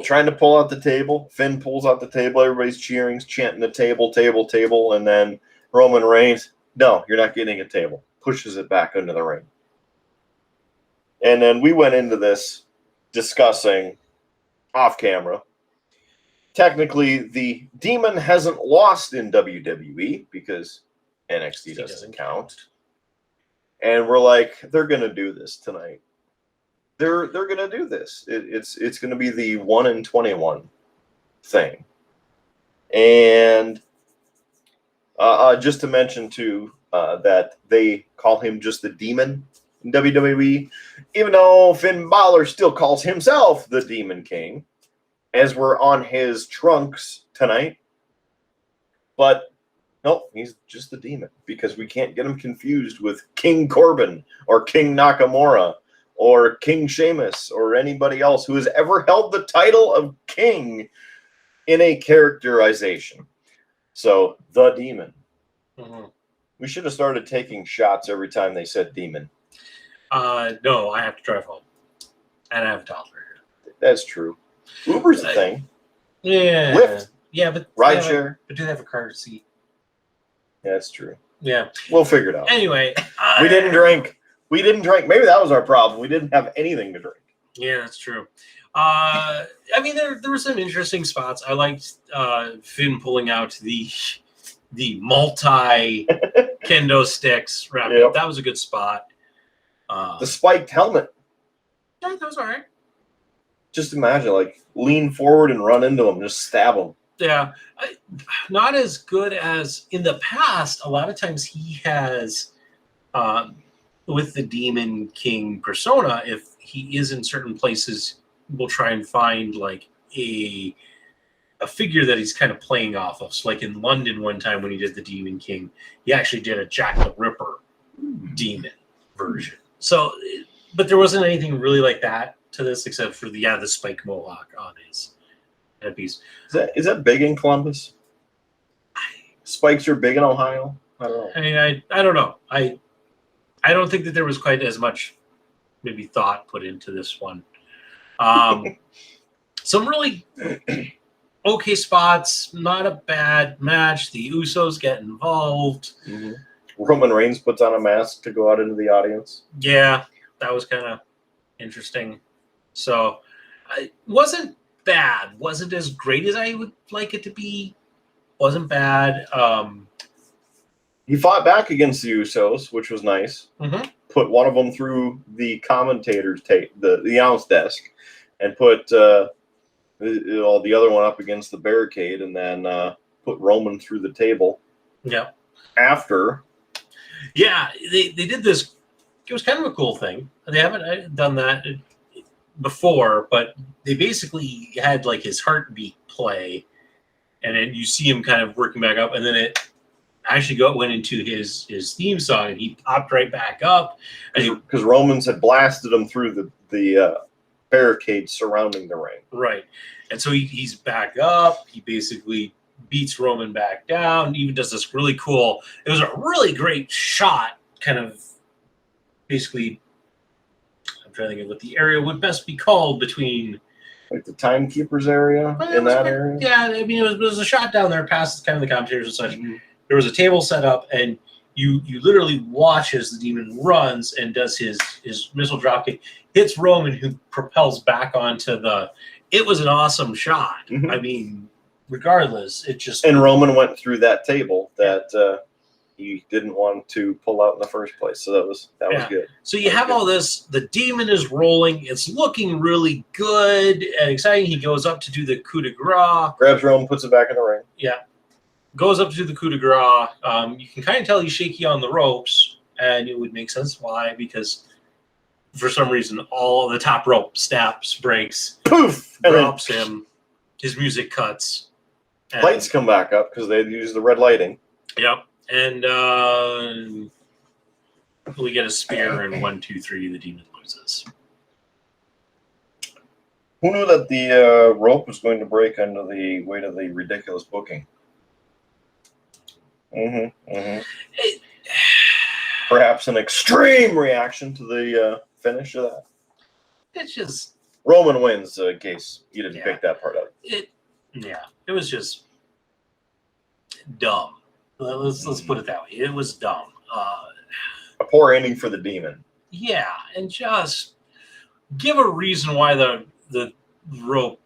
trying to pull out the table. Finn pulls out the table. Everybody's cheering, chanting the table. And then Roman Reigns, no, you're not getting a table. Pushes it back into the ring. And then we went into this discussing off camera technically the Demon hasn't lost in WWE because NXT doesn't count. And we're like, they're gonna do this tonight. They're gonna do this. It's gonna be the 1-21 thing. And just to mention too that they call him just the Demon in WWE, even though Finn Balor still calls himself the Demon King, as we're on his trunks tonight. But nope, he's just the Demon because we can't get him confused with King Corbin or King Nakamura or King Sheamus or anybody else who has ever held the title of King in a characterization. So, the Demon. Mm-hmm. We should have started taking shots every time they said Demon. No, I have to drive home. And I have a toddler here. That's true. Uber's a thing. Yeah. Lyft. Yeah, but Rideshare. But do they have a car seat? Yeah, that's true. Yeah. We'll figure it out. Anyway. We didn't drink. Maybe that was our problem. We didn't have anything to drink. Yeah, that's true. I mean, there were some interesting spots. I liked Finn pulling out the multi kendo sticks. Yep. That was a good spot. The spiked helmet. Yeah, that was all right. Just imagine, like, lean forward and run into them, just stab them. Yeah, not as good as in the past. A lot of times he has, with the Demon King persona, if he is in certain places, we'll try and find like a figure that he's kind of playing off of. So like in London one time when he did the Demon King, he actually did a Jack the Ripper demon version. So, but there wasn't anything really like that to this except for the spike mohawk on his headpiece. Is that big in Columbus? Spikes are big in Ohio? I don't know. I mean, I don't know. I don't think that there was quite as much maybe thought put into this one. Some really okay spots, not a bad match. The Usos get involved. Mm-hmm. Roman Reigns puts on a mask to go out into the audience. Yeah, that was kind of interesting. So it wasn't bad. Wasn't as great as I would like it to be. Wasn't bad. He fought back against the Usos, which was nice. Mm-hmm. Put one of them through the commentator's tape, the announce desk, and put the other one up against the barricade, and then put Roman through the table. Yeah. After. Yeah, they did this. It was kind of a cool thing. They haven't done that before, but they basically had like his heartbeat play, and then you see him kind of working back up, and then it actually went into his theme song, and he popped right back up. Because Romans had blasted him through the barricade surrounding the ring. Right. And so he's back up. He basically beats Roman back down, even does this really cool, it was a really great shot, kind of basically, I'm trying to think of what the area would best be called between like the timekeepers area in that area. Yeah, I mean it was a shot down there past kind of the commentators and such. Mm-hmm. There was a table set up, and you literally watch as the demon runs and does his missile dropkick, hits Roman, who propels back onto the. It was an awesome shot. Mm-hmm. I mean, regardless, it just. And Roman went through that table that he didn't want to pull out in the first place, so that was good. So you have all this. The demon is rolling. It's looking really good and exciting. He goes up to do the coup de grace. Grabs Roman, puts it back in the ring. Yeah. Goes up to do the coup de grace. You can kind of tell he's shaky on the ropes, and it would make sense why, because for some reason all of the top rope snaps, breaks, poof, drops him. His music cuts. Lights come back up because they use the red lighting. Yep. And we get a spear, and 1, 2, 3, the demon loses. Who knew that the rope was going to break under the weight of the ridiculous booking? Mm-hmm. Mm-hmm. Perhaps an extreme reaction to the finish of that. It's just Roman wins, in case you didn't pick that part up. It was just dumb. Let's put it that way. It was dumb. A poor ending for the demon. Yeah, and just give a reason why the rope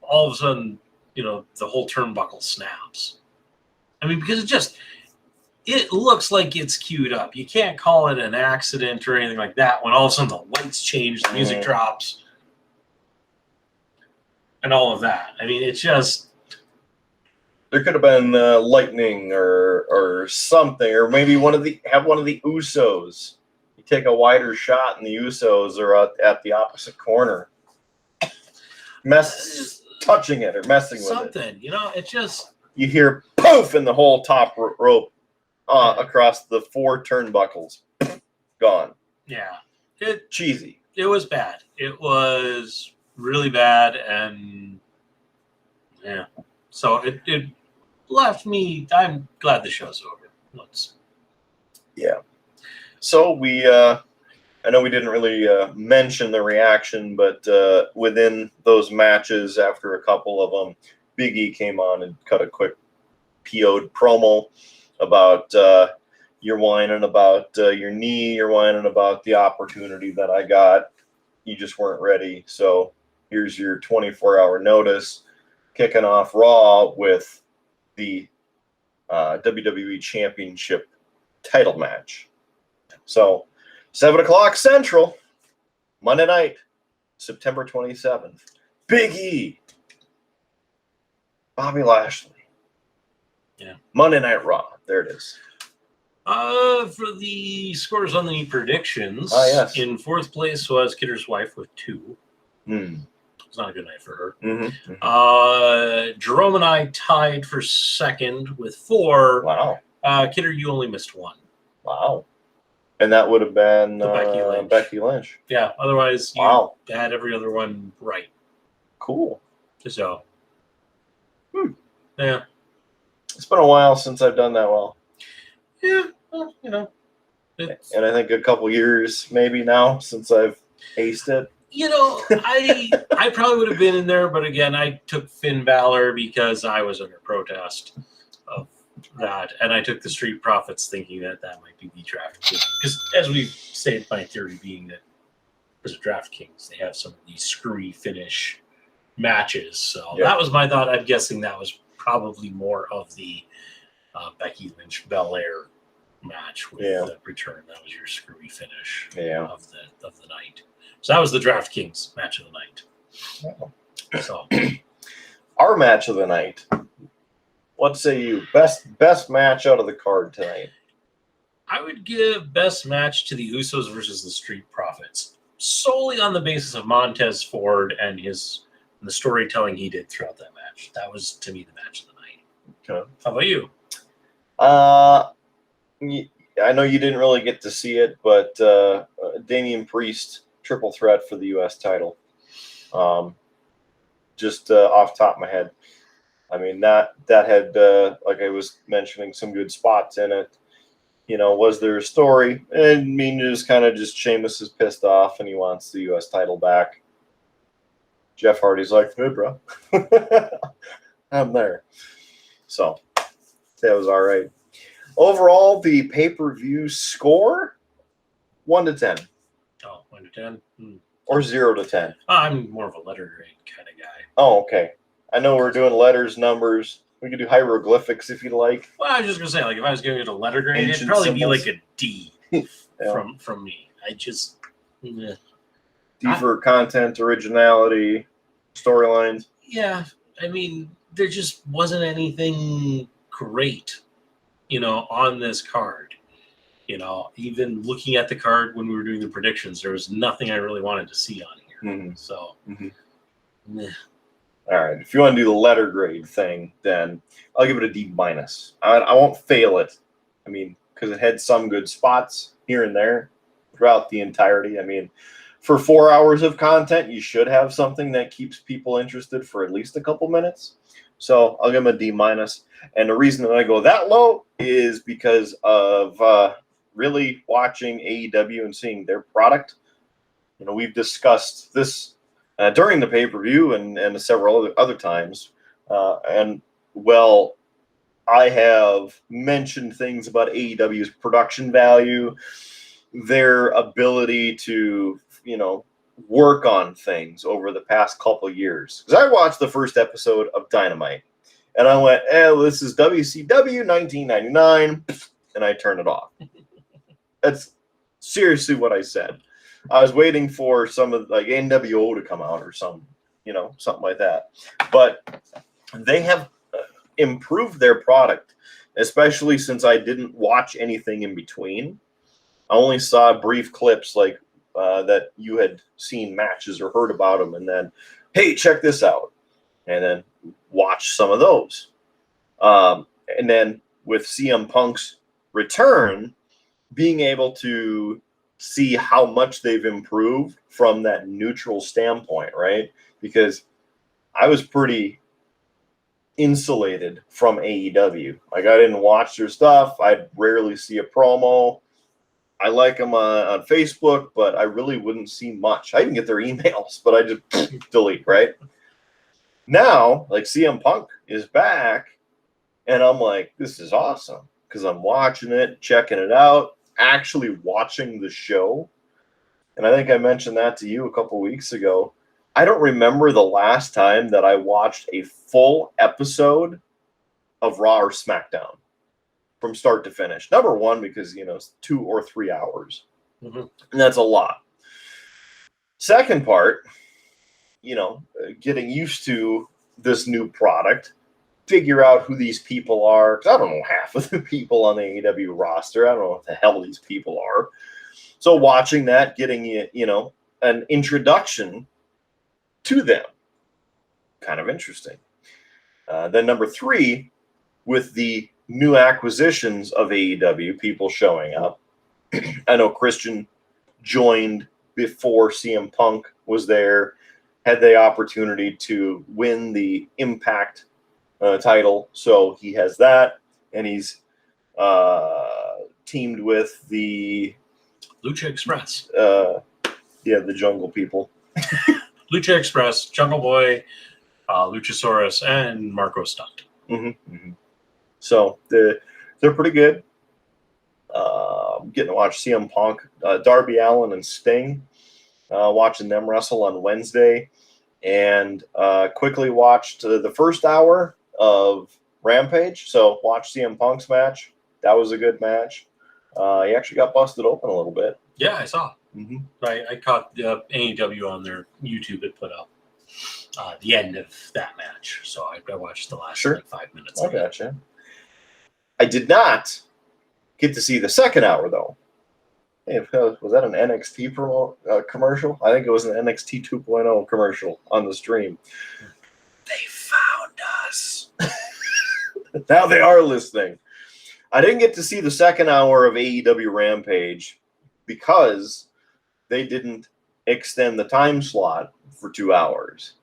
all of a sudden the whole turnbuckle snaps. I mean, because it looks like it's queued up. You can't call it an accident or anything like that when all of a sudden the lights change, the music drops, and all of that. I mean, it's just... There could have been lightning or something, or maybe one of the Usos. You take a wider shot, and the Usos are at the opposite corner, touching it or messing with it. Something, it just... You hear poof, and the whole top rope across the 4 turnbuckles gone. Yeah, cheesy. It was bad. It was really bad, and yeah. So it left me. I'm glad the show's over. Yeah. So I know we didn't really mention the reaction, but within those matches, after a couple of them, Big E came on and cut a quick PO'd promo about you're whining about your knee, you're whining about the opportunity that I got. You just weren't ready. So here's your 24-hour notice, kicking off Raw with the WWE Championship title match. So 7 o'clock Central, Monday night, September 27th. Big E, Bobby Lashley. Yeah. Monday Night Raw. There it is. For the scores on the predictions, yes. In 4th place was Kidder's wife with 2. Mm. It's not a good night for her. Mm-hmm. Jerome and I tied for 2nd with 4. Wow. Kidder, you only missed 1. Wow. And that would have been Becky Lynch. Yeah. Otherwise, you had every other one right. Cool. So. Yeah. It's been a while since I've done that well. Yeah. Well, and I think a couple years maybe now since I've aced it. I probably would have been in there, but again, I took Finn Balor because I was under protest of that, and I took the Street Profits thinking that might be the DraftKings. Because as we've stated, my theory being that there's a DraftKings, they have some of these screwy finish matches. So that was my thought. I'm guessing that was probably more of the Becky Lynch Belair match with the return. That was your screwy finish of the night. So that was the DraftKings match of the night. Oh. So our match of the night. What say you? Best match out of the card tonight. I would give best match to the Usos versus the Street Profits, solely on the basis of Montez Ford and the storytelling he did throughout that match. That was, to me, the match of the night. Okay. How about you? I know you didn't really get to see it, but Damian Priest, triple threat for the U.S. title. Just off the top of my head. I mean, that had, like I was mentioning, some good spots in it. Was there a story? I mean, just Sheamus is pissed off and he wants the U.S. title back. Jeff Hardy's like, hey, bro. I'm there. So, that was all right. Overall, the pay-per-view score, 1 to 10. Oh, 1 to 10? Or 0 to 10. I'm more of a letter grade kind of guy. Oh, okay. I know we're doing letters, numbers. We could do hieroglyphics if you'd like. Well, I was just going to say, if I was giving it a letter grade, Ancient it'd probably symbols. be like a D from me. I just... D for content, originality, storylines. Yeah. I mean, there just wasn't anything great, on this card. Even looking at the card when we were doing the predictions, there was nothing I really wanted to see on here. Mm-hmm. So, All right. If you want to do the letter grade thing, then I'll give it a D-. I won't fail it. I mean, because it had some good spots here and there throughout the entirety. I mean, for 4 hours of content, you should have something that keeps people interested for at least a couple minutes. So I'll give them a D-. And the reason that I go that low is because of really watching AEW and seeing their product. We've discussed this during the pay-per-view and several other times. I have mentioned things about AEW's production value, their ability to, work on things over the past couple of years. Because I watched the first episode of Dynamite, and I went, this is WCW 1999, and I turned it off. That's seriously what I said. I was waiting for some of like NWO to come out or something like that. But they have improved their product, especially since I didn't watch anything in between. I only saw brief clips like that you had seen matches or heard about them, and then, hey, check this out, and then watch some of those. And then with CM Punk's return, being able to see how much they've improved from that neutral standpoint, right? Because I was pretty insulated from AEW. Like, I didn't watch their stuff. I'd rarely see a promo. I like them on Facebook, but I really wouldn't see much. I even get their emails, but I just delete, right? Now, like, CM Punk is back, and I'm like, this is awesome, because I'm watching it, checking it out, actually watching the show. And I think I mentioned that to you a couple weeks ago. I don't remember the last time that I watched a full episode of Raw or SmackDown from start to finish. Number one, because, it's 2 or 3 hours. Mm-hmm. And that's a lot. Second part, getting used to this new product, figure out who these people are. Because I don't know half of the people on the AEW roster. I don't know what the hell these people are. So watching that, getting, an introduction to them. Kind of interesting. Then number 3, with the new acquisitions of AEW, people showing up. I know Christian joined before CM Punk was there, had the opportunity to win the Impact title, so he has that, and he's teamed with the Lucha Express. The Jungle people. Lucha Express, Jungle Boy, Luchasaurus, and Marco Stunt. Mm-hmm, mm-hmm. So they're pretty good. Getting to watch CM Punk, Darby Allin, and Sting. Watching them wrestle on Wednesday, and quickly watched the first hour of Rampage. So watched CM Punk's match. That was a good match. He actually got busted open a little bit. Yeah, I saw. Mm-hmm. I caught the AEW on their YouTube. It put up the end of that match, so I watched the last 5 minutes. I gotcha. I did not get to see the second hour, though. Hey, was that an NXT commercial? I think it was an NXT 2.0 commercial on the stream. They found us. Now they are listening. I didn't get to see the second hour of AEW Rampage because they didn't extend the time slot for 2 hours.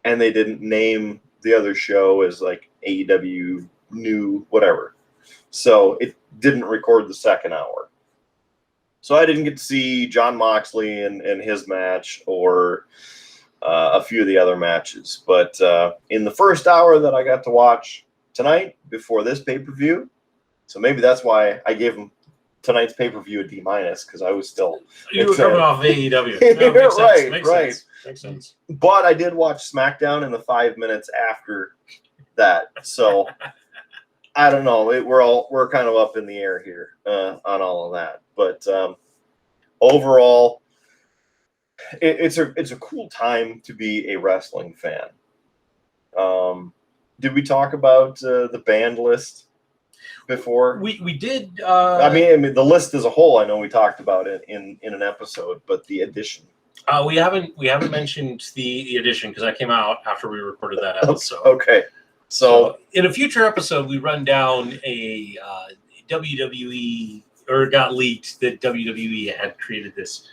And they didn't name the other show as like AEW New whatever. So it didn't record the second hour. So I didn't get to see Jon Moxley and his match or a few of the other matches. But in the first hour that I got to watch tonight before this pay-per-view, so maybe that's why I gave him tonight's pay-per-view a D-, because I was still... You were coming off AEW. No, makes sense. But I did watch SmackDown in the 5 minutes after that. So I don't know. We're kind of up in the air here on all of that. But overall, it's a cool time to be a wrestling fan. Did we talk about the band list before? We did. I mean, the list as a whole, I know we talked about it in an episode, but the addition. We haven't mentioned the addition because I came out after we recorded that episode. Okay. So in a future episode, we run down a WWE, or it got leaked that WWE had created this,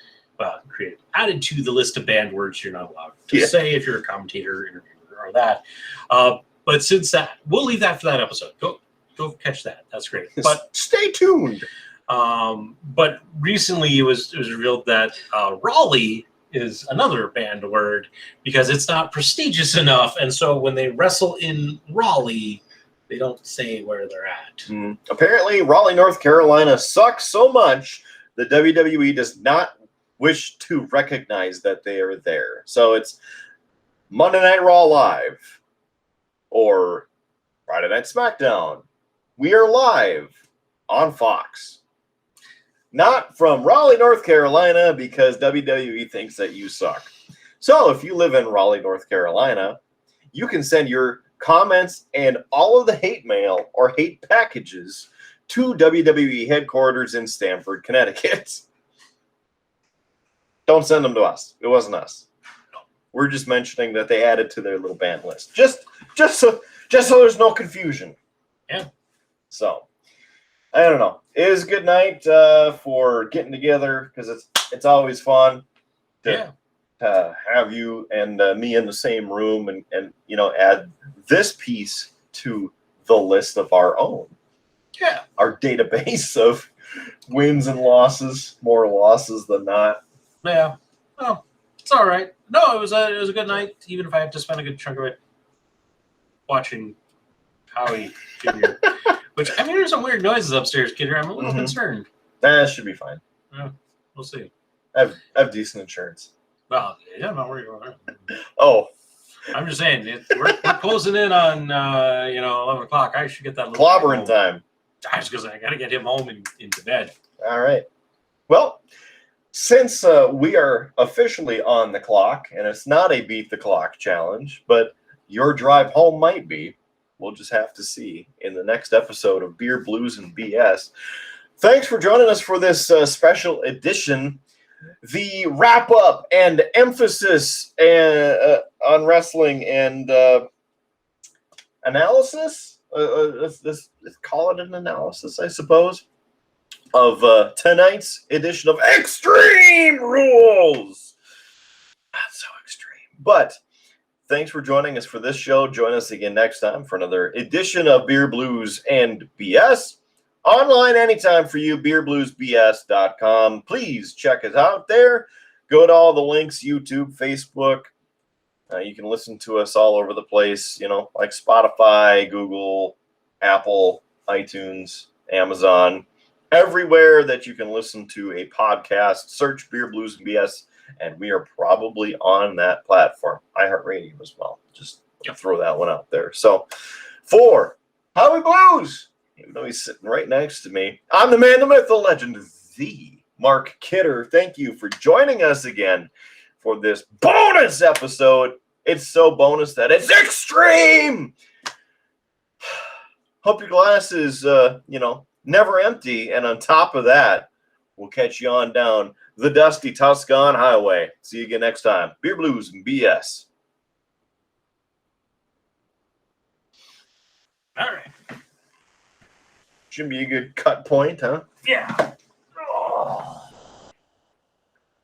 added to the list of banned words you're not allowed to say if you're a commentator, interviewer, or that. But since that, we'll leave that for that episode. Go catch that. That's great. But stay tuned. But recently it was revealed that Raleigh is another banned word because it's not prestigious enough. And so when they wrestle in Raleigh, they don't say where they're at. Apparently, Raleigh, North Carolina sucks so much that WWE wish to recognize that they are there. So it's Monday Night Raw Live or Friday Night SmackDown. We are live on Fox. Not from Raleigh, North Carolina, because WWE thinks that you suck. So if you live in Raleigh, North Carolina, you can send your comments and all of the hate mail or hate packages to WWE headquarters in Stamford, Connecticut. Don't send them to us. It wasn't us. We're just mentioning that they added to their little ban list. Just so there's no confusion. Yeah. So, I don't know. It was a good night for getting together because it's always fun to have you and me in the same room and add this piece to the list of our own. Yeah. Our database of wins and losses, more losses than not. Yeah. Well, it's all right. No, it was a good night, even if I had to spend a good chunk of it watching Howie Jr. Which, I mean, there's some weird noises upstairs, kidder. I'm a little concerned. That should be fine. Yeah, we'll see. I have decent insurance. Well, yeah, I'm not worried about that. Oh. I'm just saying, we're closing in on 11 o'clock. I should get that little Clobbering time. I was because I got to get him home and into bed. All right. Well, since we are officially on the clock, and it's not a beat the clock challenge, but your drive home might be, we'll just have to see in the next episode of Beer, Blues, and BS. Thanks for joining us for this special edition. The wrap up and emphasis on wrestling and analysis. Let's call it an analysis, I suppose, of tonight's edition of Extreme Rules. Not so extreme, but thanks for joining us for this show. Join us again next time for another edition of Beer, Blues, and BS. Online anytime for you, beerbluesbs.com. Please check us out there. Go to all the links, YouTube, Facebook. You can listen to us all over the place, like Spotify, Google, Apple, iTunes, Amazon. Everywhere that you can listen to a podcast, search Beer, Blues, and BS, and we are probably on that platform. iHeartRadio as well. Just throw that one out there. So, for Howie Blues, even though he's sitting right next to me, I'm the man, the myth, the legend, the Mark Kidder. Thank you for joining us again for this bonus episode. It's so bonus that it's extreme. Hope your glass is, never empty. And on top of that, we'll catch you on down the dusty Tuscan Highway. See you again next time. Beer, Blues, and BS. All right. Should be a good cut point, huh? Yeah.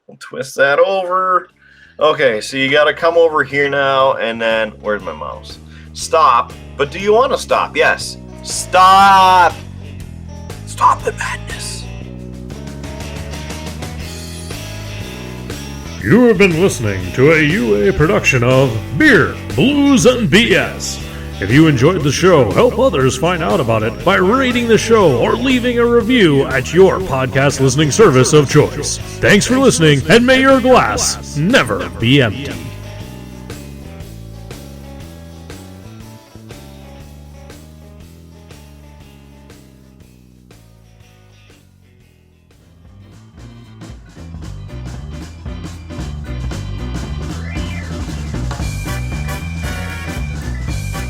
We'll twist that over. Okay, so you got to come over here now, and then where's my mouse? Stop. But do you want to stop? Yes. Stop. Stop the madness. You have been listening to a UA production of Beer, Blues, and BS. If you enjoyed the show, help others find out about it by rating the show or leaving a review at your podcast listening service of choice. Thanks for listening, and may your glass never be empty.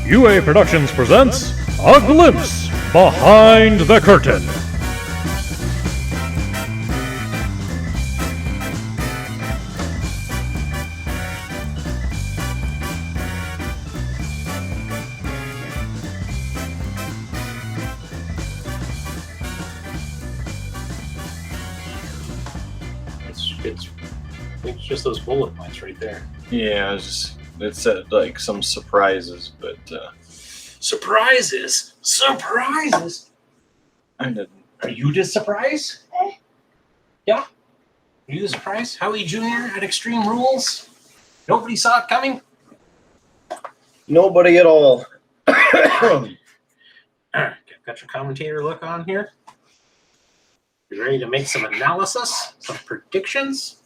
UA Productions presents A Glimpse Behind the Curtain. It's just those bullet points right there. Yeah, it said like some surprises, but Surprises! I didn't. Are you just surprised? Yeah? Are you the surprise? Howie Jr. at Extreme Rules? Nobody saw it coming? Nobody at all. Alright, got your commentator look on here. You ready to make some analysis? Some predictions?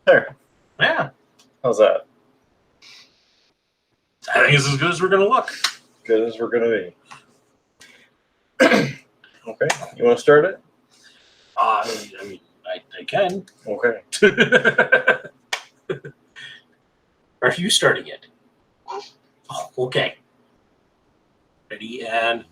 There. Yeah, How's that? I think it's as good as we're gonna look. Good as we're gonna be. Okay. You want to start it? I mean, I can. Okay. Are you starting it? Oh, okay. Ready and